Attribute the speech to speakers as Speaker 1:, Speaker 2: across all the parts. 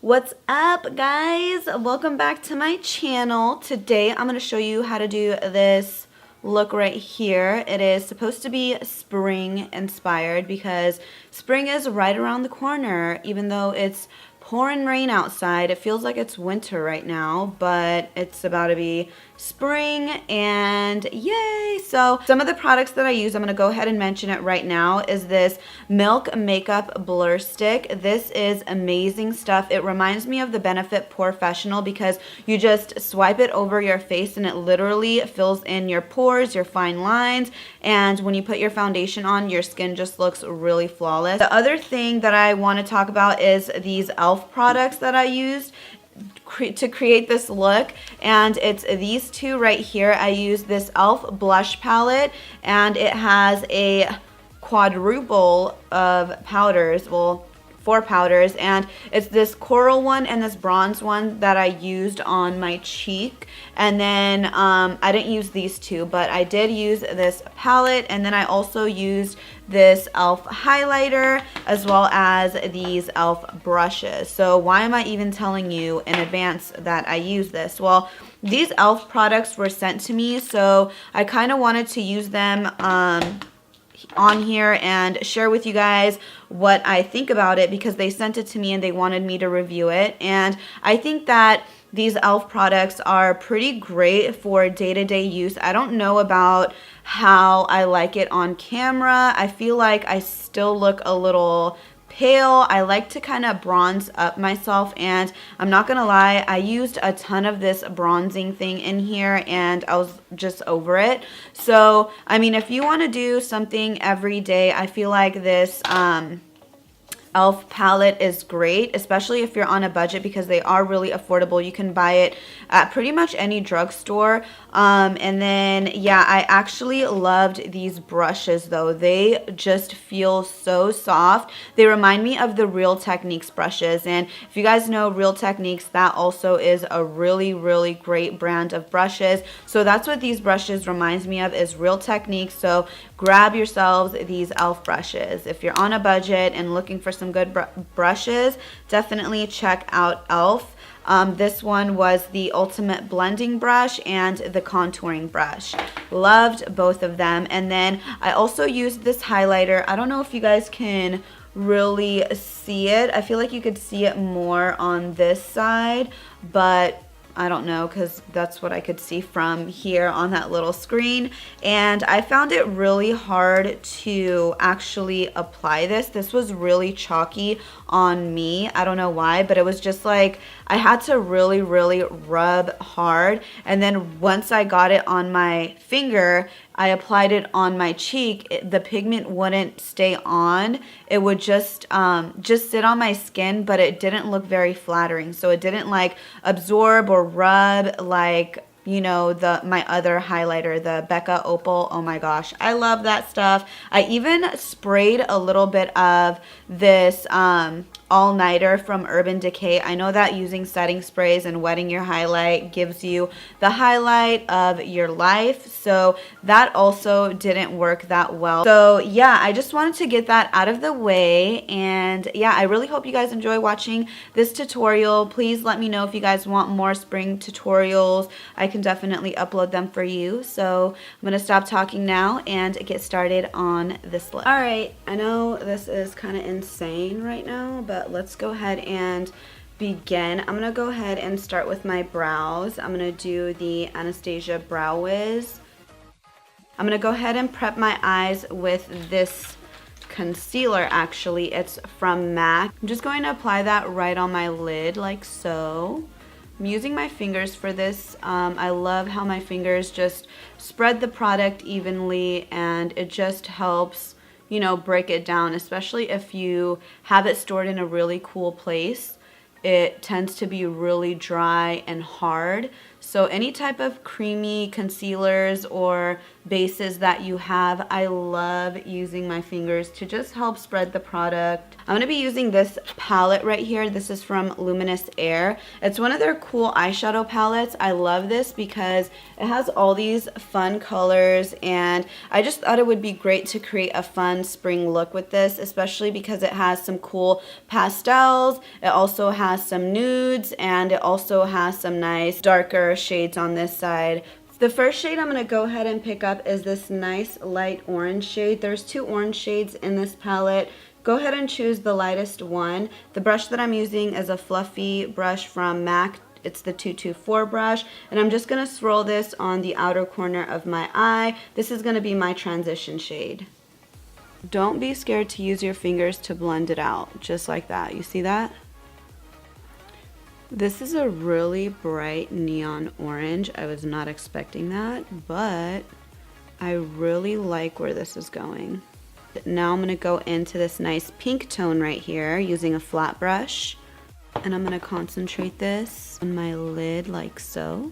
Speaker 1: What's up, guys? Welcome back to my channel. Today I'm going to show you how to do this look right here. It is supposed to be spring inspired because spring is right around the corner. Even though it's pouring rain outside, it feels like it's winter right now, but it's about to be spring and yay. So some of the products that I use, I'm going to go ahead and mention it right now, is this Milk Makeup Blur Stick. This is amazing stuff. It reminds me of the Benefit Professional because you just swipe it over your face and it literally fills in your pores, your fine lines, and when you put your foundation on, your skin just looks really flawless. The other thing that I want to talk about is these e.l.f. products that I used to create this look, and it's these two right here. I use this e.l.f. blush palette, and it has a quadruple of powders, well, 4 powders, and it's this coral one and this bronze one that I used on my cheek. And then I didn't use these two, but I did use this palette, and then I also used this e.l.f. highlighter as well as these e.l.f. brushes. So why am I even telling you in advance that I use this? Well, these e.l.f. products were sent to me, so I kind of wanted to use them on here and share with you guys what I think about it because they sent it to me and they wanted me to review it. And I think that these e.l.f. products are pretty great for day-to-day use. I don't know about how I like it on camera. I feel like I still look a little pale. I like to kind of bronze up myself, and I'm not gonna lie, I used a ton of this bronzing thing in here and I was just over it. So I mean, if you want to do something every day, I feel like this e.l.f. palette is great, especially if you're on a budget because they are really affordable. You can buy it at pretty much any drugstore. And then, yeah, I actually loved these brushes though. They just feel so soft. They remind me of the Real Techniques brushes. And if you guys know Real Techniques, that also is a really, really great brand of brushes. So that's what these brushes reminds me of, is Real Techniques. So grab yourselves these e.l.f. brushes. If you're on a budget and looking for some good brushes, definitely check out e.l.f. This one was the Ultimate Blending Brush and the Contouring Brush. Loved both of them. And then I also used this highlighter. I don't know if you guys can really see it. I feel like you could see it more on this side, but I don't know because that's what I could see from here on that little screen. And I found it really hard to actually apply this. This was really chalky on me. I don't know why, but it was just like I had to really, really rub hard. And then once I got it on my finger, I applied it on my cheek. The pigment wouldn't stay on. It would just sit on my skin, but it didn't look very flattering. So it didn't like absorb or rub like, you know, my other highlighter, the Becca Opal. Oh my gosh, I love that stuff. I even sprayed a little bit of this all-nighter from Urban Decay. I know that using setting sprays and wetting your highlight gives you the highlight of your life, so that also didn't work that well. So yeah, I just wanted to get that out of the way, and yeah, I really hope you guys enjoy watching this tutorial. Please let me know if you guys want more spring tutorials. I can definitely upload them for you. So I'm gonna stop talking now and get started on this look. All right, I know this is kind of insane right now, but let's go ahead and begin. I'm gonna go ahead and start with my brows. I'm gonna do the Anastasia Brow Wiz. I'm gonna go ahead and prep my eyes with this concealer. Actually, it's from MAC. I'm just going to apply that right on my lid like so. I'm using my fingers for this. I love how my fingers just spread the product evenly, and it just helps, you know, break it down, especially if you have it stored in a really cool place. It tends to be really dry and hard. So any type of creamy concealers or bases that you have, I love using my fingers to just help spread the product. I'm going to be using this palette right here. This is from Luminous Air. It's one of their cool eyeshadow palettes. I love this because it has all these fun colors, and I just thought it would be great to create a fun spring look with this, especially because it has some cool pastels. It also has has some nudes and it also has some nice darker shades on this side. The first shade I'm going to go ahead and pick up is this nice light orange shade. There's 2 orange shades in this palette. Go ahead and choose the lightest one. The brush that I'm using is a fluffy brush from MAC. It's the 224 brush, and I'm just going to swirl this on the outer corner of my eye. This is going to be my transition shade. Don't be scared to use your fingers to blend it out, just like that. You see that? This is a really bright neon orange. I was not expecting that, but I really like where this is going. Now I'm going to go into this nice pink tone right here using a flat brush, and I'm going to concentrate this on my lid like so.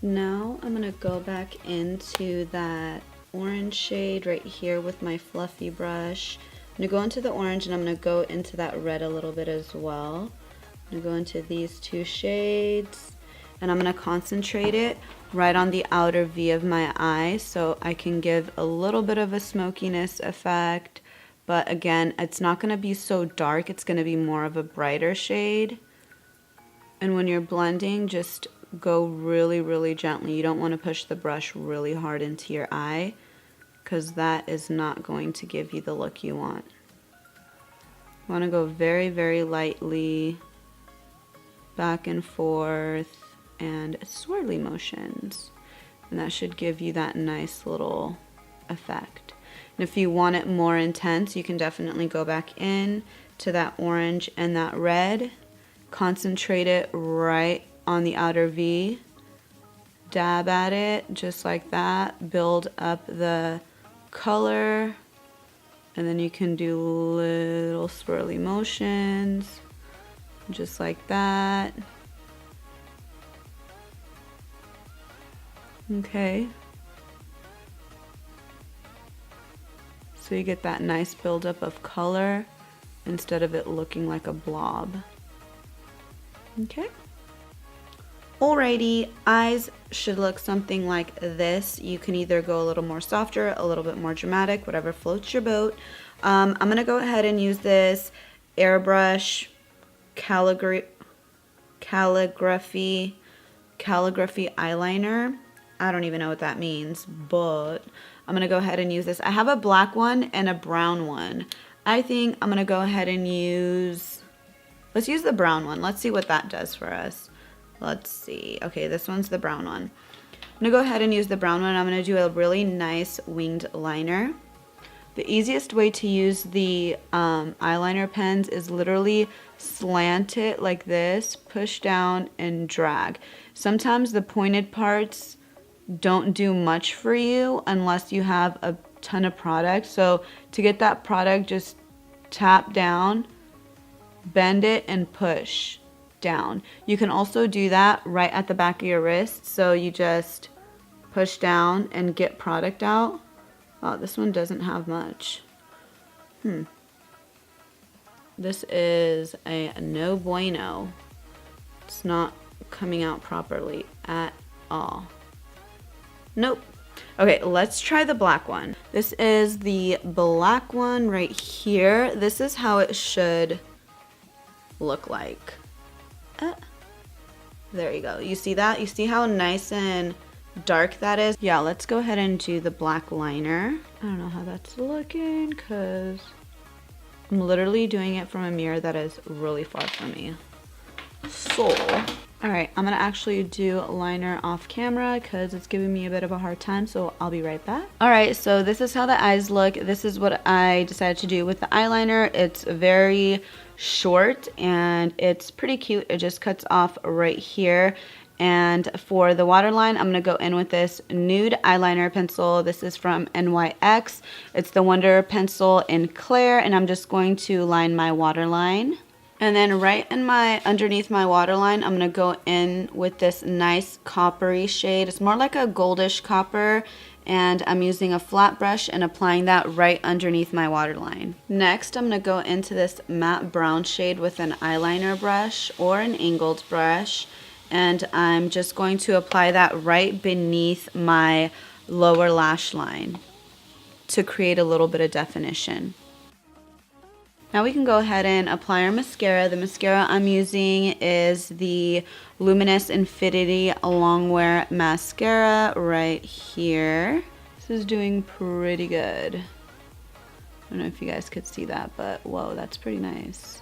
Speaker 1: Now I'm going to go back into that orange shade right here with my fluffy brush. I'm going to go into the orange and I'm going to go into that red a little bit as well. I'm going to go into these 2 shades and I'm going to concentrate it right on the outer V of my eye so I can give a little bit of a smokiness effect, but again, it's not going to be so dark, it's going to be more of a brighter shade. And when you're blending, just go really, really gently. You don't want to push the brush really hard into your eye because that is not going to give you the look you want. You want to go very, very lightly back and forth and swirly motions, and that should give you that nice little effect. And if you want it more intense, you can definitely go back in to that orange and that red, concentrate it right on the outer V, dab at it just like that, build up the color, and then you can do little swirly motions just like that. Okay, so you get that nice buildup of color instead of it looking like a blob. Okay. Alrighty, eyes should look something like this. You can either go a little more softer, a little bit more dramatic, whatever floats your boat. I'm going to go ahead and use this airbrush calligraphy eyeliner. I don't even know what that means, but I'm going to go ahead and use this. I have a black one and a brown one. I think I'm going to go ahead and let's use the brown one. Let's see what that does for us. Let's see. Okay, this one's the brown one. I'm going to go ahead and use the brown one. I'm going to do a really nice winged liner. The easiest way to use the eyeliner pens is literally slant it like this, push down, and drag. Sometimes the pointed parts don't do much for you unless you have a ton of product. So to get that product, just tap down, bend it, and push down. You can also do that right at the back of your wrist. So you just push down and get product out. Oh, this one doesn't have much. This is a no bueno. It's not coming out properly at all. Nope. Okay, let's try the black one. This is the black one right here. This is how it should look like. There you go. You see that? You see how nice and dark that is? Yeah, let's go ahead and do the black liner. I don't know how that's looking because I'm literally doing it from a mirror that is really far from me. So, alright, I'm going to actually do liner off camera because it's giving me a bit of a hard time, so I'll be right back. Alright, so this is how the eyes look. This is what I decided to do with the eyeliner. It's very short and it's pretty cute. It just cuts off right here. And for the waterline, I'm going to go in with this nude eyeliner pencil. This is from NYX. It's the Wonder Pencil in Clear, and I'm just going to line my waterline. And then right in underneath my waterline, I'm going to go in with this nice coppery shade. It's more like a goldish copper, and I'm using a flat brush and applying that right underneath my waterline. Next, I'm going to go into this matte brown shade with an eyeliner brush or an angled brush. And I'm just going to apply that right beneath my lower lash line to create a little bit of definition. Now we can go ahead and apply our mascara. The mascara I'm using is the Luminous Infinity Longwear Mascara right here. This is doing pretty good. I don't know if you guys could see that, but whoa, that's pretty nice.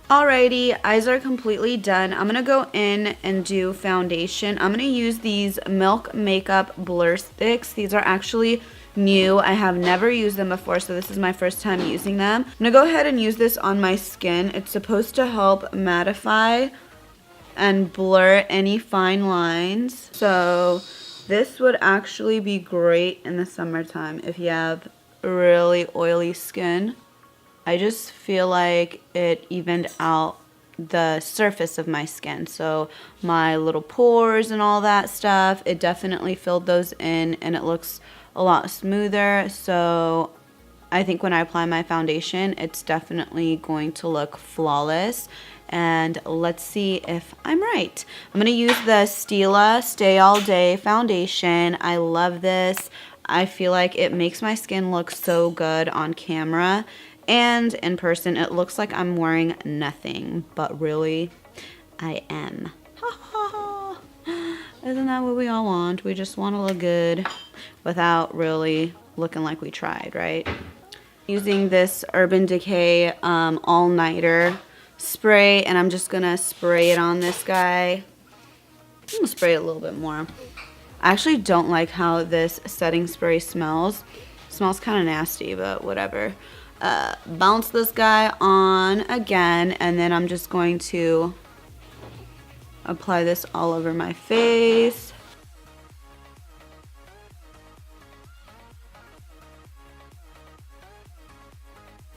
Speaker 1: Alrighty, eyes are completely done. I'm gonna go in and do foundation. I'm gonna use these Milk Makeup Blur Sticks. These are actually new. I have never used them before, so this is my first time using them. I'm gonna go ahead and use this on my skin. It's supposed to help mattify and blur any fine lines. So this would actually be great in the summertime if you have really oily skin. I just feel like it evened out the surface of my skin. So my little pores and all that stuff, it definitely filled those in and it looks a lot smoother. So I think when I apply my foundation, it's definitely going to look flawless. And let's see if I'm right. I'm gonna use the Stila Stay All Day foundation. I love this. I feel like it makes my skin look so good on camera. And in person, it looks like I'm wearing nothing, but really, I am. Ha ha ha. Isn't that what we all want? We just want to look good without really looking like we tried, right? Using this Urban Decay all-nighter spray, and I'm just gonna spray it on this guy. I'm gonna spray it a little bit more. I actually don't like how this setting spray smells. It smells kind of nasty, but whatever. Bounce this guy on again, and then I'm just going to apply this all over my face.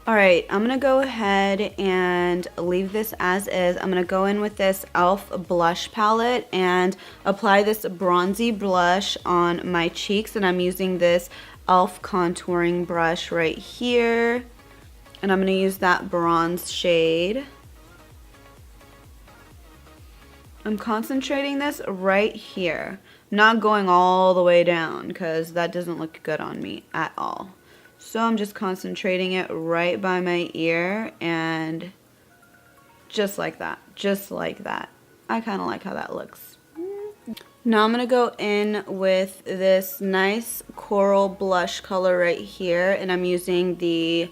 Speaker 1: Alright, I'm gonna go ahead and leave this as is. I'm gonna go in with this e.l.f. blush palette and apply this bronzy blush on my cheeks, and I'm using this e.l.f. contouring brush right here. And I'm going to use that bronze shade. I'm concentrating this right here. I'm not going all the way down because that doesn't look good on me at all. So I'm just concentrating it right by my ear and just like that. Just like that. I kind of like how that looks. Now I'm going to go in with this nice coral blush color right here. And I'm using the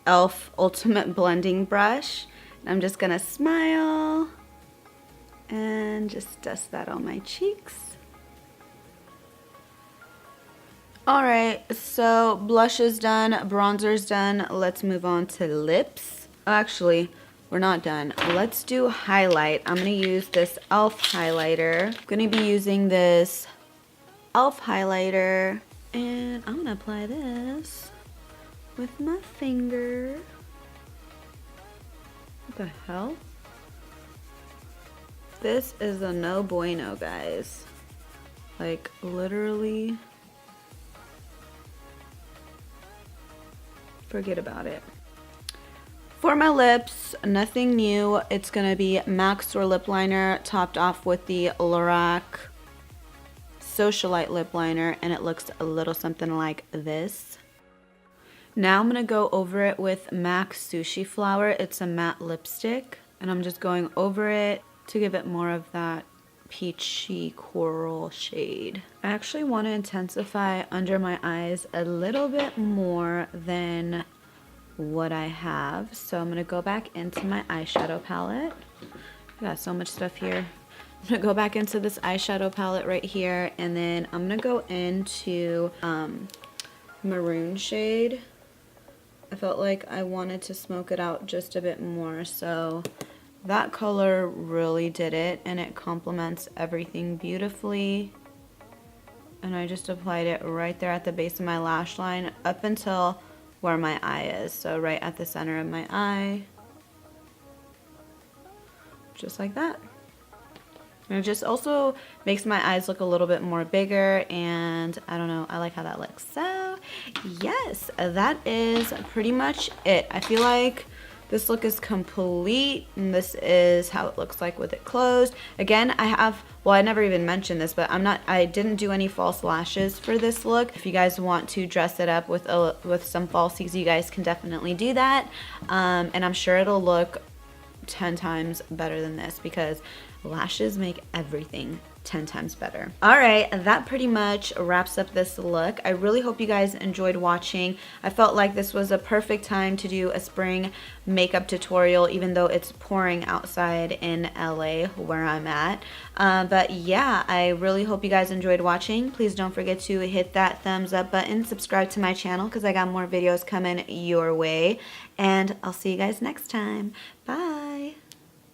Speaker 1: e.l.f. Ultimate Blending Brush. And I'm just gonna smile and just dust that on my cheeks. Alright, so blush is done, bronzer's done. Let's move on to lips. Actually, we're not done. Let's do highlight. I'm gonna use this e.l.f. highlighter. I'm gonna be using this e.l.f. highlighter, and I'm gonna apply this with my finger. What the hell? This is a no bueno, guys. Like, literally, forget about it. For my lips, nothing new. It's gonna be MAC Store lip liner topped off with the Lorac Socialite lip liner, and it looks a little something like this. Now I'm going to go over it with MAC Sushi Flower. It's a matte lipstick, and I'm just going over it to give it more of that peachy coral shade. I actually want to intensify under my eyes a little bit more than what I have. So I'm going to go back into my eyeshadow palette. I got so much stuff here. I'm going to go back into this eyeshadow palette right here, and then I'm going to go into maroon shade. I felt like I wanted to smoke it out just a bit more, so that color really did it, and it complements everything beautifully. And I just applied it right there at the base of my lash line up until where my eye is, so right at the center of my eye, just like that. And it just also makes my eyes look a little bit more bigger, and I don't know, I like how that looks. So yes, that is pretty much it. I feel like this look is complete, and this is how it looks like with it closed. Again, I never even mentioned this, but I didn't do any false lashes for this look. If you guys want to dress it up with some falsies, you guys can definitely do that. And I'm sure it'll look 10 times better than this because lashes make everything 10 times better. All right, that pretty much wraps up this look. I really hope you guys enjoyed watching. I felt like this was a perfect time to do a spring makeup tutorial, even though it's pouring outside in LA where I'm at. But yeah, I really hope you guys enjoyed watching. Please don't forget to hit that thumbs up button, subscribe to my channel because I got more videos coming your way, and I'll see you guys next time. Bye.